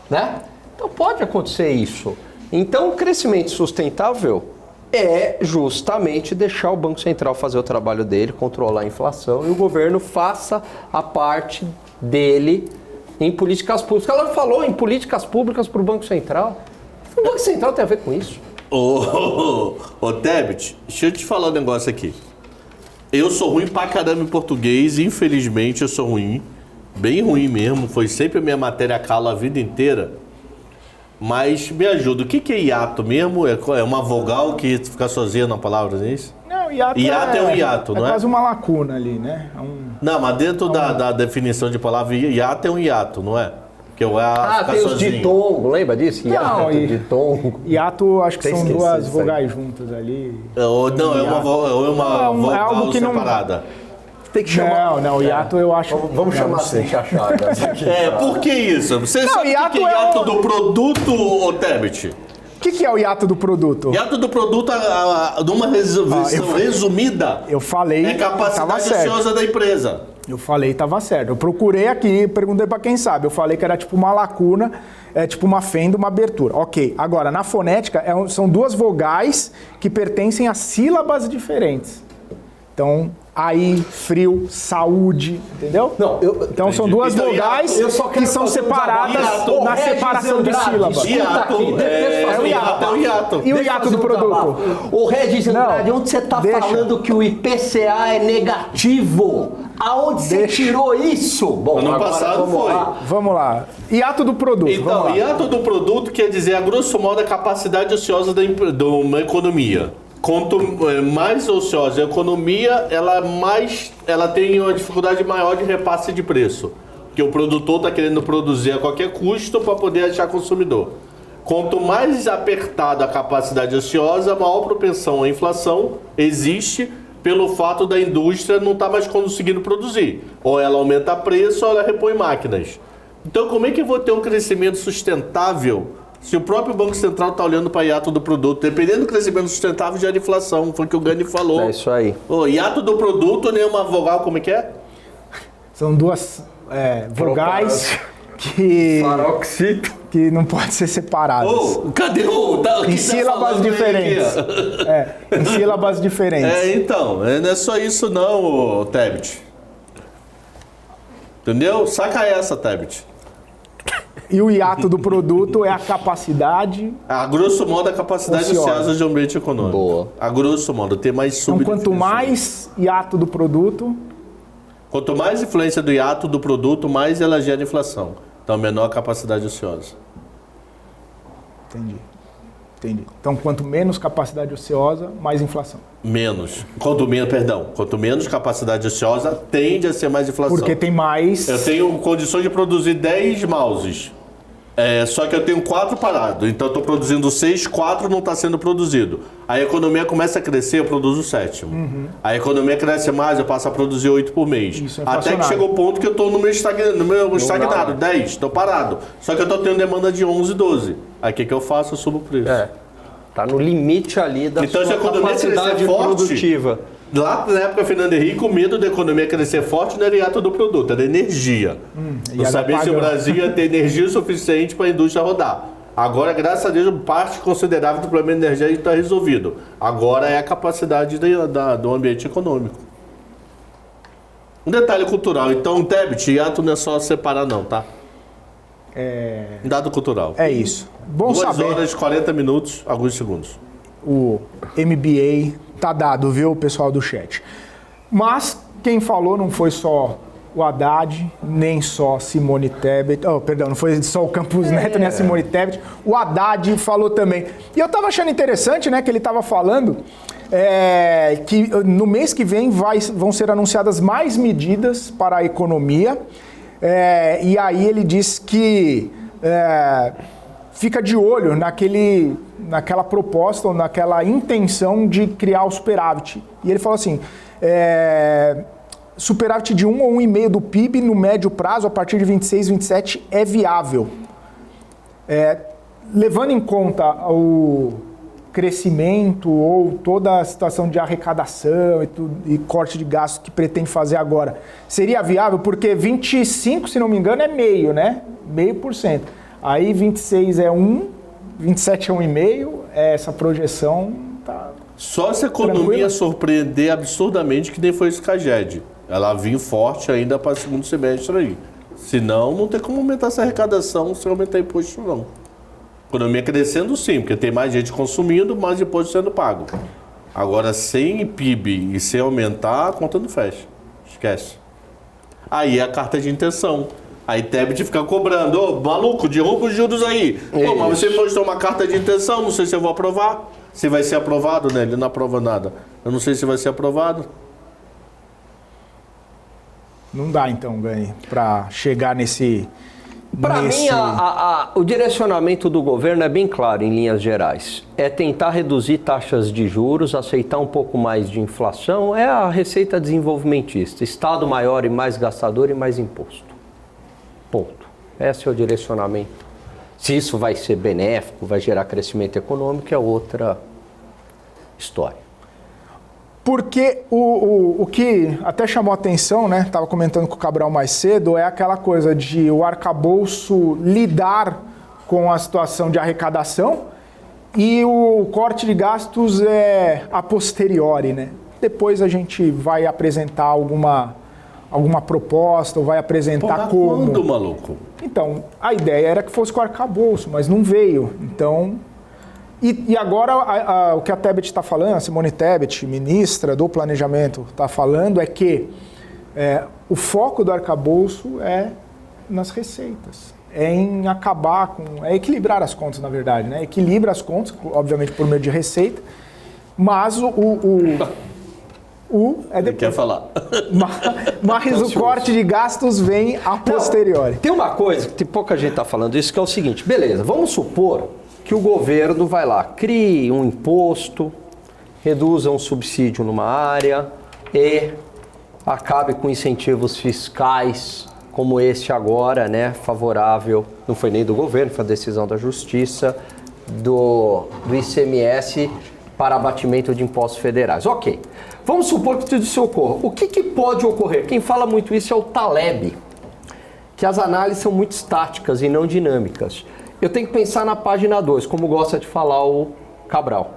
né? Então pode acontecer isso. Então o crescimento sustentável é justamente deixar o Banco Central fazer o trabalho dele, controlar a inflação e o governo faça a parte dele em políticas públicas. Ela falou em políticas públicas para o Banco Central. O Banco Central tem a ver com isso. Ô, Tebet, deixa eu te falar um negócio aqui. Eu sou ruim pra caramba em português, infelizmente eu sou ruim. Bem ruim mesmo, foi sempre a minha matéria cala a vida inteira. Mas me ajuda, o que é hiato mesmo? É uma vogal que fica sozinha na palavra, não é isso? Não, hiato é um hiato, não é? É quase uma lacuna ali, né? Não, mas dentro da definição de palavra, hiato é um hiato, não é? Que o A fica tem sozinho. os ditongo, lembra disso? Hiato, ditongo. Hiato, acho que Até são esqueci duas disso aí. vogais juntas ali. Não, é uma vogal é algo que não- separada. Tem que chamar. Não, hiato eu acho... Vamos não, chamar não sei. assim, chachada. Por que isso? Você sabe o hiato que é é hiato um- do produto, ô Tebet? O que é o hiato do produto? Hiato do produto, numa versão resumida, Eu falei, é tava capacidade certo. ociosa da empresa. Eu falei, tava certo. Eu procurei aqui, perguntei pra quem sabe. Eu falei que era tipo uma lacuna, tipo uma fenda, uma abertura. Ok, agora, na fonética, são duas vogais que pertencem a sílabas diferentes. Então, aí, frio, saúde, entendeu? Não, então são duas Então, vogais eu só quero que são fazer um separadas desabafo. na Regis separação de Andrade, sílabas. escuta aqui, É o hiato. E o hiato do produto? Ô Regis Andrade, Não, onde você tá deixa. falando que o IPCA é negativo? Aonde você Deixa. tirou isso? Bom, Ano agora passado vamos foi. lá. Vamos lá. Hiato do produto, vamos Então, lá. hiato do produto quer dizer, a grosso modo, a capacidade ociosa de uma economia. Quanto mais ociosa a economia, ela tem uma dificuldade maior de repasse de preço. Porque o produtor está querendo produzir a qualquer custo para poder achar consumidor. Quanto mais apertada a capacidade ociosa, maior propensão à inflação existe pelo fato da indústria não estar mais conseguindo produzir. Ou ela aumenta preço ou ela repõe máquinas. Então, como é que eu vou ter um crescimento sustentável se o próprio Banco Central está olhando para hiato do produto? Dependendo do crescimento sustentável, gera inflação. Foi o que o Gani falou. É isso aí. O hiato do produto, nem uma vogal, como é que é? São duas vogais que não podem ser separadas. Cadê o... Em sílabas diferentes. Em sílabas diferentes. Então, não é só isso não, Tebet. Entendeu? Saca essa, Tebet. E o hiato do produto é a capacidade... A grosso modo, a capacidade ociosa de ambiente econômico. Boa. A grosso modo, tem mais Então, quanto mais hiato do produto... Quanto mais influência do hiato do produto, mais ela gera inflação. Então, menor a capacidade ociosa. Entendi. Então, quanto menos capacidade ociosa, mais inflação. Quanto menos capacidade ociosa, tende a ser mais inflação. Porque tem mais... Eu tenho condições de produzir 10 mouses. Só que eu tenho 4 parados. Então eu estou produzindo 6, 4 não está sendo produzido. A economia começa a crescer, eu produzo o 7º. A economia cresce mais, eu passo a produzir 8 por mês. Isso é Até que inflacionário. chega o ponto que eu estou no meu estagnado, 10, estou parado. Só que eu estou tendo demanda de 11, 12. Aí o que eu faço? Eu subo o preço. Tá no limite ali da Então, se a sua economia capacidade crescer forte, produtiva. Lá na época Fernando Henrique, o medo da economia crescer forte não era hiato do produto, era energia. Não ia sabia dar se o pagão. Brasil ia ter energia suficiente para a indústria rodar. Agora, graças a Deus, parte considerável do problema energético está resolvido. Agora é a capacidade do ambiente econômico. Um detalhe cultural. Então, Tebet, hiato não é só separar não, tá? Dado cultural. É isso. Bom 2 saber. horas, 40 minutos, alguns segundos. O MBA tá dado, viu, pessoal do chat. Mas quem falou não foi só o Haddad, nem só Simone Tebet. Não foi só o Campos Neto, nem a Simone Tebet. O Haddad falou também. E eu tava achando interessante, né, que ele tava falando que no mês que vem vão ser anunciadas mais medidas para a economia. E aí ele disse que fica de olho naquela proposta ou naquela intenção de criar o superávit. E ele falou assim, superávit de 1 ou 1,5 do PIB no médio prazo, a partir de 26, 27, é viável. Levando em conta o crescimento ou toda a situação de arrecadação e corte de gastos que pretende fazer agora, seria viável? Porque 25, se não me engano, é meio, né? 0,5%. Aí 26 é 1, 27 é 1,5, essa projeção tá... Só se a economia tranquila. surpreender absurdamente, que nem foi esse CAGED. Ela vir forte ainda para o segundo semestre aí. Senão, não tem como aumentar essa arrecadação sem aumentar imposto, não. Economia crescendo sim, porque tem mais gente consumindo, mais imposto sendo pago. Agora, sem PIB e sem aumentar, a conta não fecha. Esquece. Aí é a carta de intenção. Aí Tebet fica cobrando, ô, maluco, derruba os juros aí. Pô, mas você mostrou uma carta de intenção, não sei se eu vou aprovar. Se vai ser aprovado, né? Ele não aprova nada. Eu não sei se vai ser aprovado. Não dá, então, Gani, para chegar nesse... Para mim, o direcionamento do governo é bem claro, em linhas gerais. É tentar reduzir taxas de juros, aceitar um pouco mais de inflação, é a receita desenvolvimentista. Estado maior e mais gastador e mais imposto. Ponto. Esse é o direcionamento. Se isso vai ser benéfico, vai gerar crescimento econômico, é outra história. Porque o que até chamou a atenção, né? Estava comentando com o Cabral mais cedo, é aquela coisa de o arcabouço lidar com a situação de arrecadação e o corte de gastos é a posteriori, né? Depois a gente vai apresentar alguma proposta ou vai apresentar como. Quando, maluco? Então, a ideia era que fosse com o arcabouço, mas não veio. Então... E agora o que a Tebet está falando, a Simone Tebet, ministra do Planejamento, está falando é que o foco do arcabouço é nas receitas, é em acabar com, é equilibrar as contas, na verdade, né? Equilibra as contas, obviamente por meio de receita, mas Ele quer falar. Mas o corte de gastos vem a posteriori. Tem uma coisa que pouca gente está falando isso, que é o seguinte, beleza, vamos supor que o governo vai lá, crie um imposto, reduza um subsídio numa área e acabe com incentivos fiscais como este agora, né, favorável, não foi nem do governo, foi a decisão da Justiça, do ICMS para abatimento de impostos federais. Ok, vamos supor que tudo isso ocorra. O que pode ocorrer? Quem fala muito isso é o Taleb, que as análises são muito estáticas e não dinâmicas. Eu tenho que pensar na página 2, como gosta de falar o Cabral.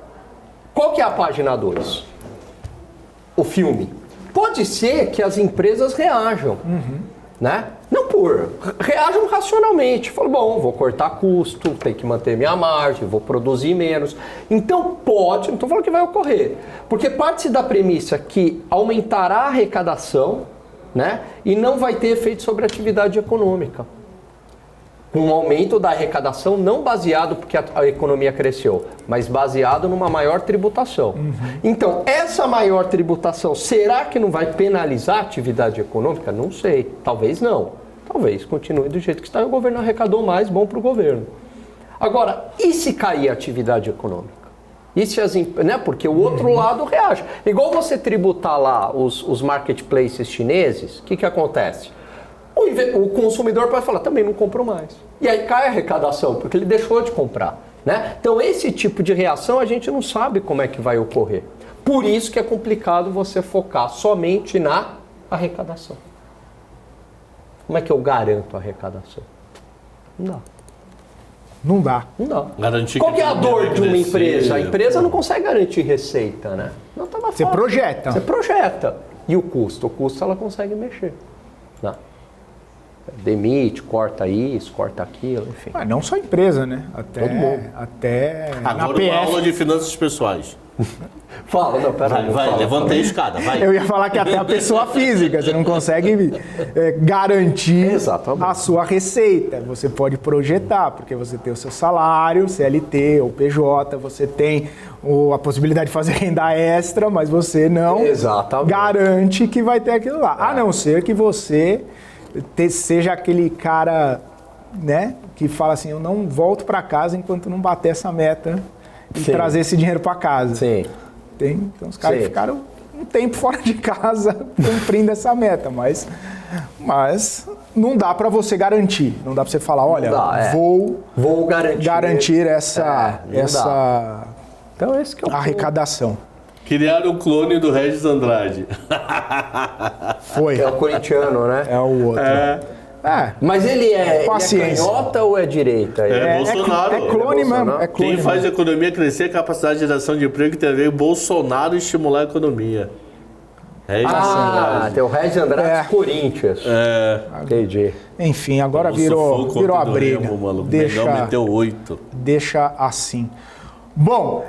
Qual que é a página 2? O filme. Pode ser que as empresas reajam, né? Não reajam racionalmente. Falam, bom, vou cortar custo, tenho que manter minha margem, vou produzir menos. Então pode, não estou falando que vai ocorrer, porque parte-se da premissa que aumentará a arrecadação, né? E não vai ter efeito sobre a atividade econômica. Com um aumento da arrecadação não baseado porque a economia cresceu, mas baseado numa maior tributação. Então, essa maior tributação, será que não vai penalizar a atividade econômica? Não sei. Talvez não. Talvez continue do jeito que está e o governo arrecadou mais, bom para o governo. Agora, e se cair a atividade econômica? E se né? Porque o outro lado reage. Igual você tributar lá os marketplaces chineses, o que acontece? O consumidor pode falar, também não compro mais. E aí cai a arrecadação, porque ele deixou de comprar, né? Então esse tipo de reação a gente não sabe como é que vai ocorrer. Por isso que é complicado você focar somente na arrecadação. Como é que eu garanto a arrecadação? Não dá. Não dá. Não dá. Garantir. Qual que é a dor de uma empresa? A empresa não consegue garantir receita, né? Não tá Você projeta. Você projeta. E o custo? O custo ela consegue mexer. Não. Demite, corta isso, corta aquilo, enfim. Não só empresa, né? Até, todo mundo. Até agora uma aula de finanças pessoais. Fala, não, peraí. Vai, levantei a escada, vai. Eu ia falar que até a pessoa física, você não consegue garantir a sua receita. Você pode projetar, porque você tem o seu salário, CLT ou PJ, você tem a possibilidade de fazer renda extra, mas você não garante que vai ter aquilo lá. A não ser que você seja aquele cara, né, que fala assim, eu não volto para casa enquanto não bater essa meta e trazer esse dinheiro para casa. Sim. Então os caras ficaram um tempo fora de casa cumprindo essa meta, mas não dá para você garantir, não dá para você falar, olha, vou garantir essa então esse que é o arrecadação. Criaram o clone do Regis Andrade. Foi. Que é o corintiano, né? É o outro. Mas ele é canhota ou é direita? Bolsonaro. É clone mesmo. Quem faz a economia crescer é a capacidade de geração de emprego que tem a ver com Bolsonaro estimular a economia. Tem o Regis Andrade Corinthians. Entendi. Enfim, agora virou a briga. O Mengão meteu 8. Deixa assim. Bom,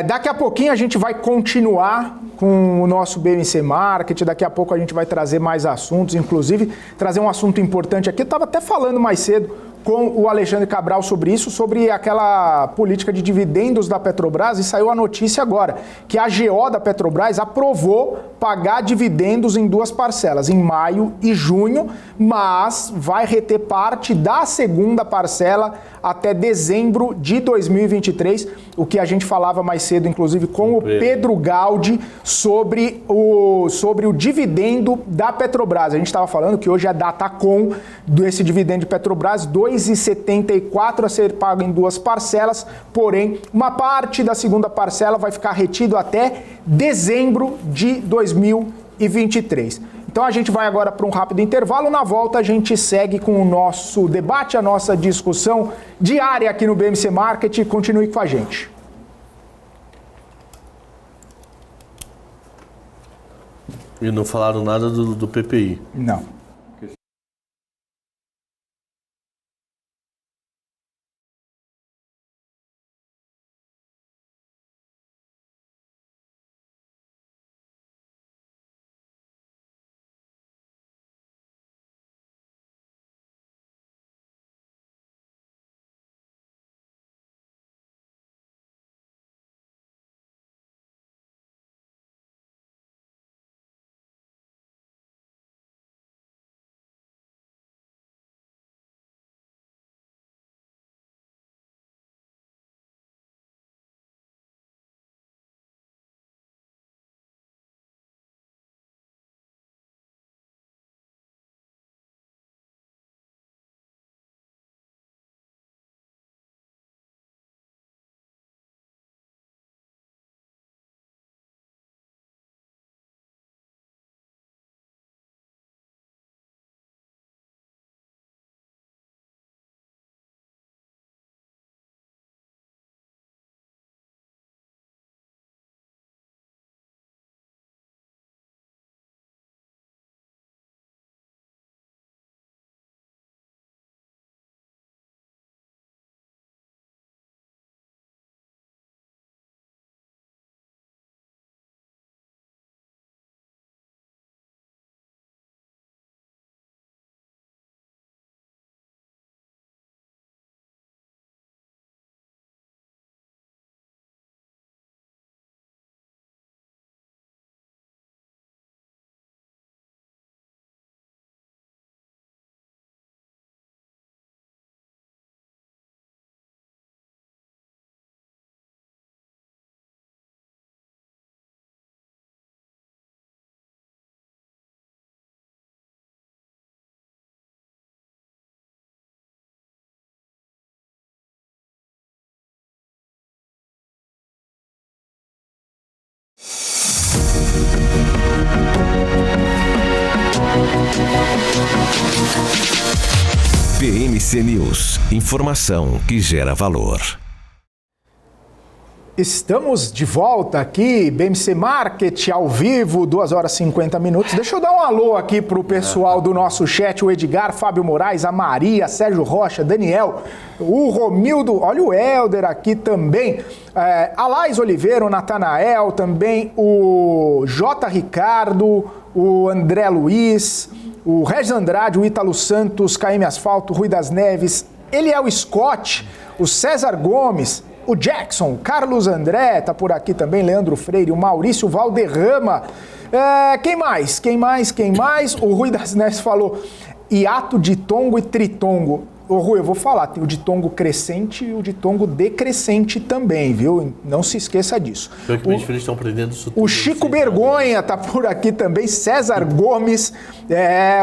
daqui a pouquinho a gente vai continuar com o nosso BMC Market, daqui a pouco a gente vai trazer mais assuntos, inclusive trazer um assunto importante aqui. Eu estava até falando mais cedo com o Alexandre Cabral sobre isso, sobre aquela política de dividendos da Petrobras, e saiu a notícia agora, que a AGO da Petrobras aprovou pagar dividendos em 2 parcelas, em maio e junho, mas vai reter parte da segunda parcela até dezembro de 2023, o que a gente falava mais cedo, inclusive, com o Pedro Gaudi, sobre o dividendo da Petrobras. A gente estava falando que hoje é a Datacom desse dividendo de Petrobras, 2,74 a ser pago em 2 parcelas, porém, uma parte da segunda parcela vai ficar retido até dezembro de 2023. Então a gente vai agora para um rápido intervalo. Na volta a gente segue com o nosso debate, a nossa discussão diária aqui no BMC Market. Continue com a gente. E não falaram nada do PPI. Não. BMC News, informação que gera valor. Estamos de volta aqui, BMC Market, ao vivo, 2 horas e 50 minutos. Deixa eu dar um alô aqui pro pessoal do nosso chat, o Edgar, Fábio Moraes, a Maria, Sérgio Rocha, Daniel, o Romildo, olha o Helder aqui também, a Laís Oliveira, o Natanael, também o J. Ricardo, o André Luiz, o Regis Andrade, o Ítalo Santos, KM Asfalto, Rui das Neves, Eliel Scott, o César Gomes, o Jackson, Carlos André, tá por aqui também, Leandro Freire, o Maurício Valderrama. Quem mais? O Rui das Neves falou hiato, ditongo e tritongo. Ô Rui, eu vou falar, tem o ditongo crescente e o ditongo decrescente também, viu? Não se esqueça disso. Meus filhos estão aprendendo isso tudo. O Chico Bergonha tá por aqui também, César Gomes,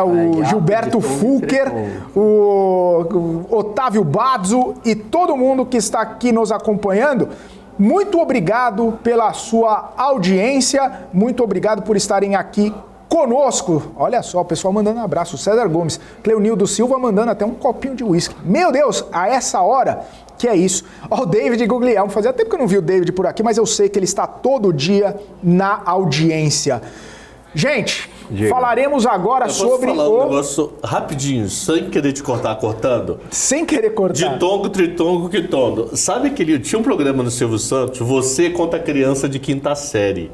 o Gilberto Fulker, o Otávio Bazzo e todo mundo que está aqui nos acompanhando. Muito obrigado pela sua audiência, muito obrigado por estarem aqui conosco. Olha só, o pessoal mandando um abraço. César Gomes, Cleonildo Silva mandando até um copinho de uísque. Meu Deus, a essa hora, que é isso. Ó, o David Guglielmo, fazia tempo que eu não vi o David por aqui, mas eu sei que ele está todo dia na audiência. Gente, Diga. falaremos agora Eu posso sobre falar um negócio rapidinho, sem querer te cortando? Sem querer cortar. Ditongo, tritongo, quitongo. Sabe que tinha um programa no Silvio Santos, Você Conta Criança de Quinta Série.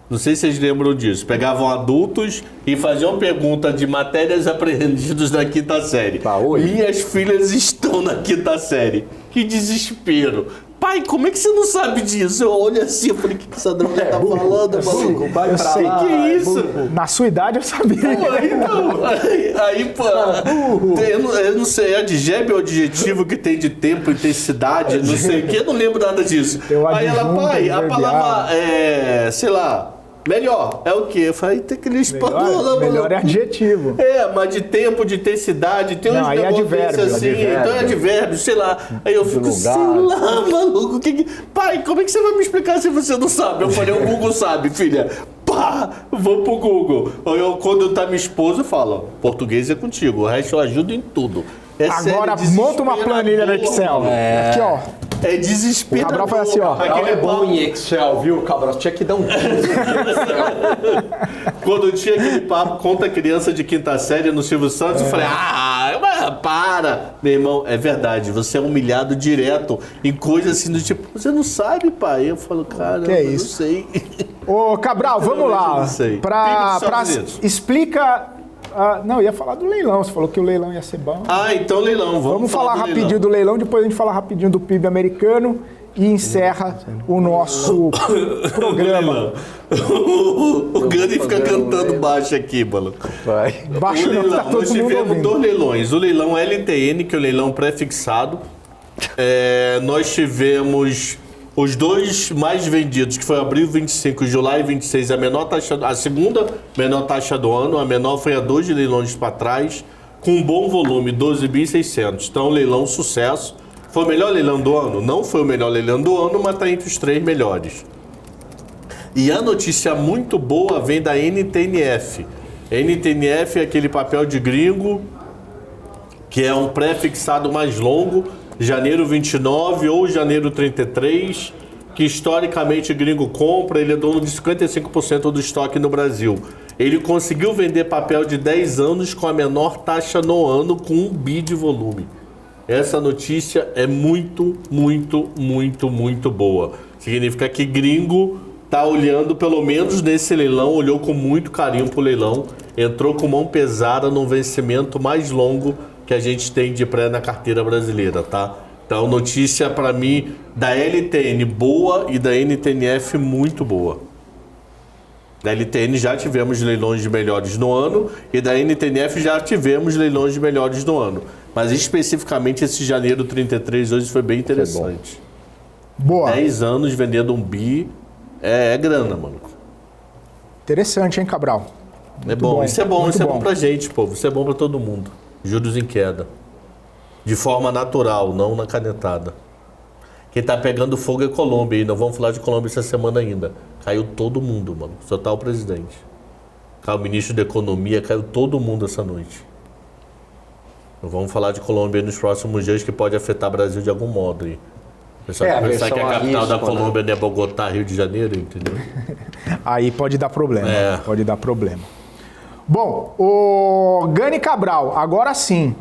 Não sei se vocês lembram disso. Pegavam adultos e faziam pergunta de matérias aprendidas na quinta série. Minhas filhas estão na quinta série. Que desespero. Pai, como é que você não sabe disso? Eu olho assim, eu falei, o que essa droga tá falando, maluco? Vai pra lá, que é isso? Na sua idade eu sabia. Pô, eu não sei, é advérbio ou adjetivo que tem de tempo, intensidade, não sei o que, eu não lembro nada disso. Aí ela, pai, a palavra sei lá, melhor, é o quê? Eu falei, tem que espantola, melhor é adjetivo. Mas de tempo, de intensidade, tem uns negócios assim, então é advérbio, sei lá. Aí eu fico, sei lá, maluco, pai, como é que você vai me explicar se você não sabe? Eu falei, o Google sabe, filha. Pá, vou pro Google. Quando tá minha esposa, eu falo, português é contigo, o resto eu ajudo em tudo. Agora monta uma planilha no Excel. Aqui, ó. É desesperador. O Cabral faz assim, ó. Aquele é bom em Excel, viu, Cabral? Tinha que dar um curso de Excel. Quando tinha aquele papo conta criança de quinta série no Silvio Santos, eu falei, para! Meu irmão, é verdade, você é humilhado direto em coisas assim do tipo, você não sabe, pai? Eu falo, cara, que é eu isso? não sei. Ô, Cabral, vamos lá. Explica... não, ia falar do leilão. Você falou que o leilão ia ser bom. Então leilão. Vamos falar rapidinho do leilão, depois a gente fala rapidinho do PIB americano e encerra o nosso programa. O Gani fica cantando baixo aqui, maluco. Baixo não, tá todo nós mundo tivemos ouvindo. 2 leilões. O leilão LTN, que é o leilão pré-fixado. Nós tivemos os 2 mais vendidos, que foi abril 25 e July 26, a segunda menor taxa do ano, a menor foi há 2 leilões para trás, com um bom volume, 12.600. Então, leilão sucesso. Foi o melhor leilão do ano? Não foi o melhor leilão do ano, mas está entre os 3 melhores. E a notícia muito boa vem da NTNF. NTNF é aquele papel de gringo, que é um pré-fixado mais longo, janeiro 29 ou janeiro 33, que historicamente o gringo compra, ele é dono de 55% do estoque no Brasil. Ele conseguiu vender papel de 10 anos com a menor taxa no ano, com 1 bi de volume. Essa notícia é muito, muito, muito, muito boa. Significa que gringo está olhando, pelo menos nesse leilão, olhou com muito carinho para o leilão, entrou com mão pesada no vencimento mais longo que a gente tem de pré na carteira brasileira, tá? Então, notícia para mim da LTN boa e da NTNF muito boa. Da LTN já tivemos leilões de melhores no ano e da NTNF já tivemos leilões de melhores no ano. Mas especificamente esse janeiro 33 hoje foi bem interessante. Boa. 10 anos vendendo 1 bi é grana, mano. Interessante, hein, Cabral? É bom. Isso é bom, isso é bom pra gente, povo. Isso é bom pra todo mundo. Juros em queda. De forma natural, não na canetada. Quem tá pegando fogo é Colômbia aí. Não vamos falar de Colômbia essa semana ainda. Caiu todo mundo, mano. Só tá o presidente. Caiu o ministro da Economia, caiu todo mundo essa noite. Não vamos falar de Colômbia nos próximos dias, que pode afetar o Brasil de algum modo aí. Pensar que a capital da Colômbia não é Bogotá, Rio de Janeiro, entendeu? Aí pode dar problema. Pode dar problema. Bom, o Gani Cabral, agora sim,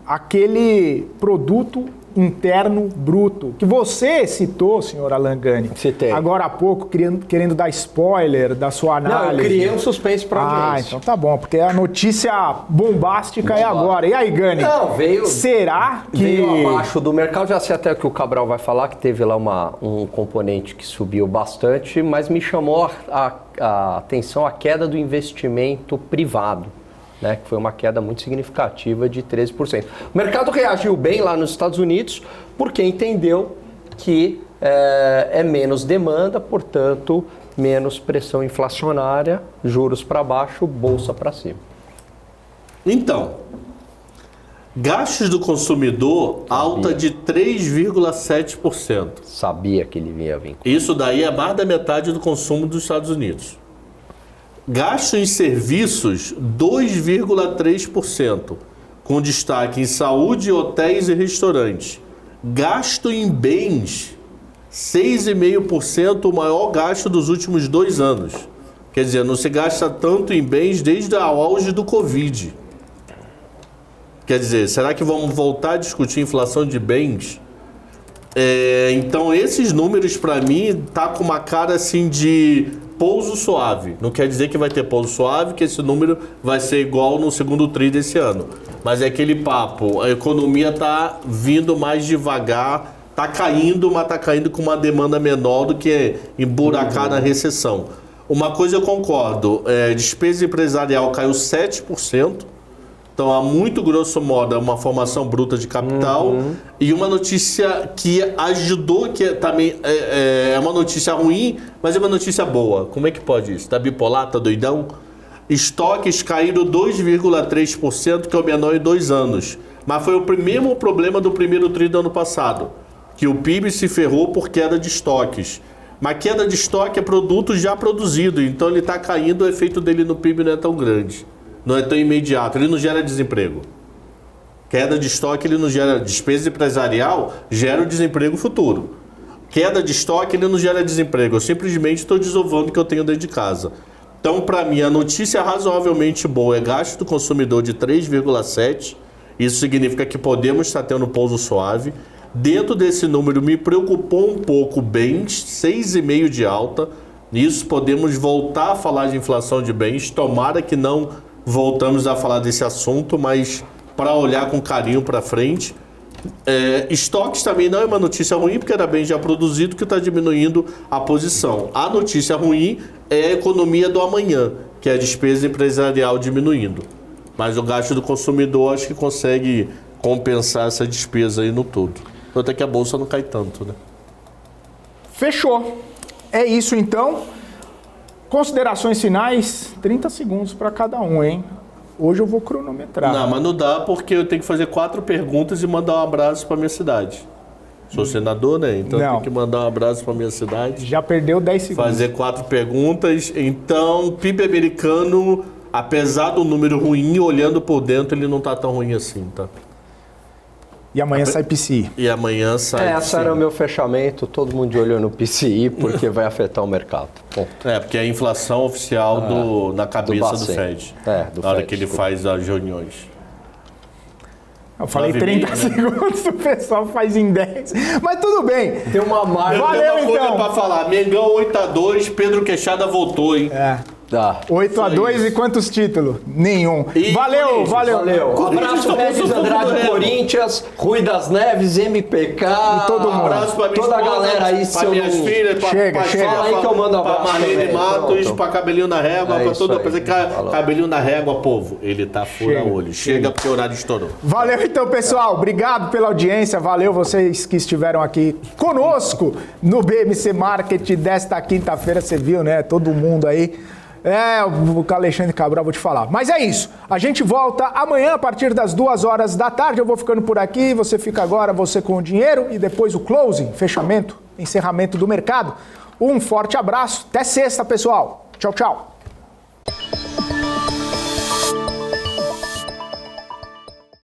aquele produto interno bruto, que você citou, senhor Alan Gani, Citei. agora há pouco, querendo dar spoiler da sua análise. Não, eu criei um suspense para audiência. Então tá bom, porque a notícia bombástica é agora. E aí, Gani? Não, veio... Será que... Veio abaixo do mercado, já sei até que o Cabral vai falar, que teve lá um componente que subiu bastante, mas me chamou a atenção a queda do investimento privado. Né, que foi uma queda muito significativa de 13%. O mercado reagiu bem lá nos Estados Unidos porque entendeu que é menos demanda, portanto, menos pressão inflacionária, juros para baixo, bolsa para cima. Então, gastos do consumidor alta de 3,7%. Sabia que ele ia vir. Isso daí é mais da metade do consumo dos Estados Unidos. Gasto em serviços, 2,3%, com destaque em saúde, hotéis e restaurantes. Gasto em bens, 6,5%, o maior gasto dos últimos 2 anos. Quer dizer, não se gasta tanto em bens desde o auge do Covid. Quer dizer, será que vamos voltar a discutir inflação de bens? Então, esses números, para mim, tá com uma cara assim de pouso suave. Não quer dizer que vai ter pouso suave, que esse número vai ser igual no segundo tri desse ano. Mas é aquele papo, a economia tá vindo mais devagar, tá caindo, mas tá caindo com uma demanda menor do que emburacar na recessão. Uma coisa eu concordo, despesa empresarial caiu 7%, então há muito grosso modo uma formação bruta de capital, e uma notícia que ajudou, que também é uma notícia ruim, mas é uma notícia boa. Como é que pode isso? Tá bipolar, tá doidão? Estoques caíram 2,3%, que é o menor em 2 anos. Mas foi o mesmo problema do primeiro tri do ano passado, que o PIB se ferrou por queda de estoques. Mas queda de estoque é produto já produzido, então ele está caindo, o efeito dele no PIB não é tão grande, não é tão imediato, ele não gera desemprego. Queda de estoque, ele não gera despesa empresarial, gera o desemprego futuro. Queda de estoque, ele não gera desemprego, eu simplesmente estou desovando o que eu tenho dentro de casa. Então, para mim, a notícia razoavelmente boa é gasto do consumidor de 3,7%, isso significa que podemos estar tendo pouso suave. Dentro desse número me preocupou um pouco bens, 6,5% de alta. Nisso podemos voltar a falar de inflação de bens. Tomara que não voltamos a falar desse assunto, mas para olhar com carinho para frente. Estoques também não é uma notícia ruim, porque era bem já produzido que está diminuindo a posição. A notícia ruim é a economia do amanhã, que é a despesa empresarial diminuindo. Mas o gasto do consumidor acho que consegue compensar essa despesa aí no todo. Até que a bolsa não cai tanto, né? Fechou. É isso então. Considerações finais, 30 segundos para cada um, hein? Hoje eu vou cronometrar. Não, mas não dá porque eu tenho que fazer 4 perguntas e mandar um abraço para minha cidade. Sou senador, né? Então eu tenho que mandar um abraço para minha cidade. Já perdeu 10 segundos. Fazer 4 perguntas. Então, PIB americano, apesar do número ruim, olhando por dentro, ele não tá tão ruim assim, tá? E amanhã sai PCI. E amanhã sai Esse era o meu fechamento, todo mundo de olho no PCI, porque vai afetar o mercado. Bom, porque é a inflação oficial na cabeça do Fed. Do na hora Fed, que ele faz as reuniões. Eu falei 30 segundos, o pessoal faz em 10. Mas tudo bem. Tem uma marca. Valeu, tem uma coisa então. pra falar. Mengão 8-2, Pedro Queixada voltou, hein? 8-2 e quantos títulos? Nenhum. E valeu. Um abraço, Regis Andrade, Corinthians, Rui das Neves, MPK. Todo mundo. Um abraço pra minha toda a esposa, galera aí, pra minhas filhas, pra Chega. Fala aí que eu mando um abraço. Pra Marlene também, Matos, pronto. pra Cabelinho na Régua, pra isso todo aí. mundo. Cabelinho na Régua, povo. Ele tá fura-olho. Chega porque o horário estourou. Valeu então, pessoal. Obrigado pela audiência. Valeu vocês que estiveram aqui conosco no BMC Market desta quinta-feira. Você viu, né? Todo mundo aí. O Alexandre Cabral, vou te falar. Mas é isso. A gente volta amanhã a partir das 2h da tarde. Eu vou ficando por aqui. Você fica agora, você com o dinheiro. E depois o closing, fechamento, encerramento do mercado. Um forte abraço. Até sexta, pessoal. Tchau, tchau.